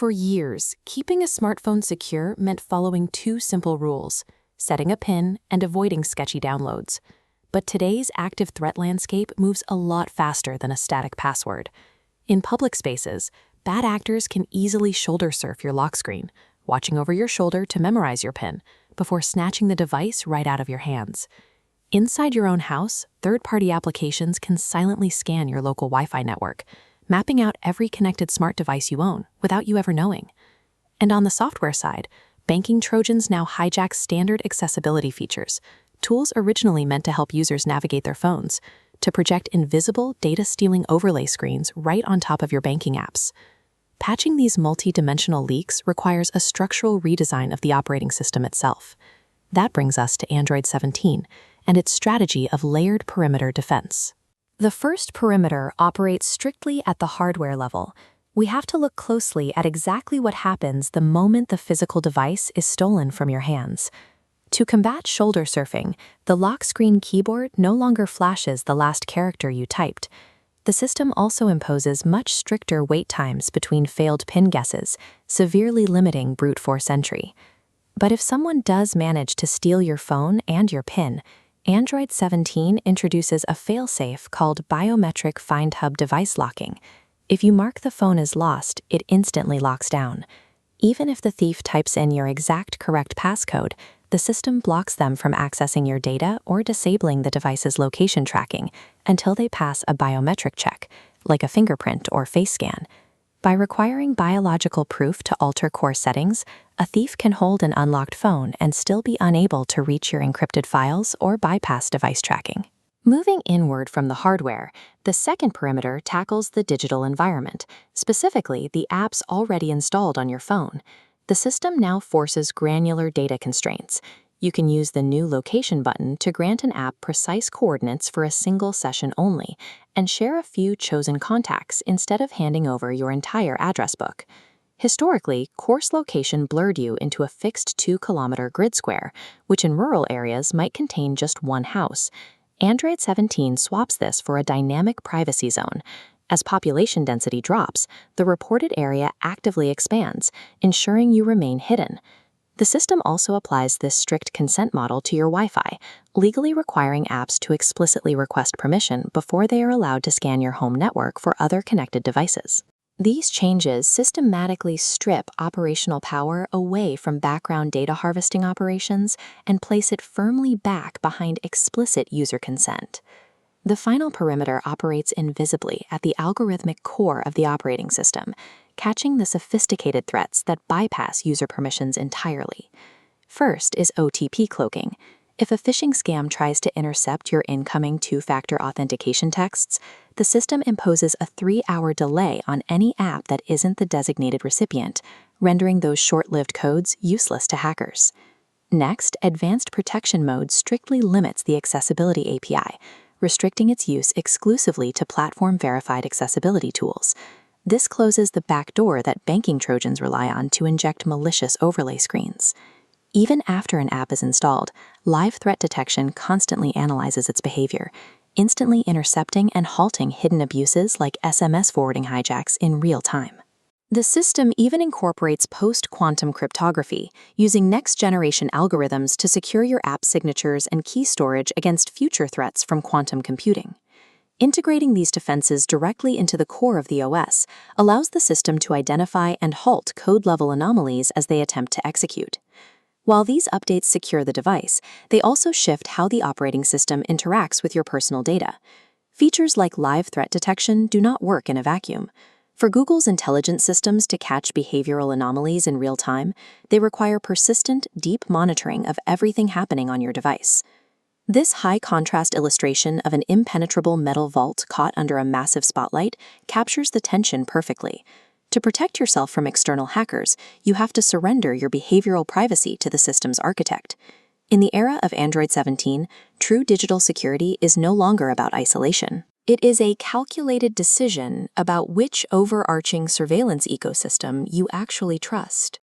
For years, keeping a smartphone secure meant following two simple rules: setting a PIN and avoiding sketchy downloads. But today's active threat landscape moves a lot faster than a static password. In public spaces, bad actors can easily shoulder surf your lock screen, watching over your shoulder to memorize your PIN before snatching the device right out of your hands. Inside your own house, third-party applications can silently scan your local Wi-Fi network, mapping out every connected smart device you own without you ever knowing. And on the software side, banking Trojans now hijack standard accessibility features, tools originally meant to help users navigate their phones, to project invisible data-stealing overlay screens right on top of your banking apps. Patching these multi-dimensional leaks requires a structural redesign of the operating system itself. That brings us to Android 17 and its strategy of layered perimeter defense. The first perimeter operates strictly at the hardware level. We have to look closely at exactly what happens the moment the physical device is stolen from your hands. To combat shoulder surfing, the lock screen keyboard no longer flashes the last character you typed. The system also imposes much stricter wait times between failed PIN guesses, severely limiting brute force entry. But if someone does manage to steal your phone and your PIN, Android 17 introduces a failsafe called Biometric Find Hub Device Locking. If you mark the phone as lost, it instantly locks down. Even if the thief types in your exact correct passcode, the system blocks them from accessing your data or disabling the device's location tracking until they pass a biometric check, like a fingerprint or face scan. By requiring biological proof to alter core settings, a thief can hold an unlocked phone and still be unable to reach your encrypted files or bypass device tracking. Moving inward from the hardware, the second perimeter tackles the digital environment, specifically the apps already installed on your phone. The system now forces granular data constraints. You can use the new location button to grant an app precise coordinates for a single session only, and share a few chosen contacts instead of handing over your entire address book. Historically, coarse location blurred you into a fixed 2-kilometer grid square, which in rural areas might contain just one house. Android 17 swaps this for a dynamic privacy zone. As population density drops, the reported area actively expands, ensuring you remain hidden. The system also applies this strict consent model to your Wi-Fi, legally requiring apps to explicitly request permission before they are allowed to scan your home network for other connected devices. These changes systematically strip operational power away from background data harvesting operations and place it firmly back behind explicit user consent. The final perimeter operates invisibly at the algorithmic core of the operating system, catching the sophisticated threats that bypass user permissions entirely. First is OTP cloaking. If a phishing scam tries to intercept your incoming two-factor authentication texts, the system imposes a 3-hour delay on any app that isn't the designated recipient, rendering those short-lived codes useless to hackers. Next, Advanced Protection Mode strictly limits the Accessibility API, restricting its use exclusively to platform-verified accessibility tools. This closes the back door that banking Trojans rely on to inject malicious overlay screens. Even after an app is installed, live threat detection constantly analyzes its behavior, instantly intercepting and halting hidden abuses like SMS forwarding hijacks in real time. The system even incorporates post-quantum cryptography, using next-generation algorithms to secure your app signatures and key storage against future threats from quantum computing. Integrating these defenses directly into the core of the OS allows the system to identify and halt code-level anomalies as they attempt to execute. While these updates secure the device, they also shift how the operating system interacts with your personal data. Features like live threat detection do not work in a vacuum. For Google's intelligent systems to catch behavioral anomalies in real time, they require persistent, deep monitoring of everything happening on your device. This high-contrast illustration of an impenetrable metal vault caught under a massive spotlight captures the tension perfectly. To protect yourself from external hackers, you have to surrender your behavioral privacy to the system's architect. In the era of Android 17, true digital security is no longer about isolation. It is a calculated decision about which overarching surveillance ecosystem you actually trust.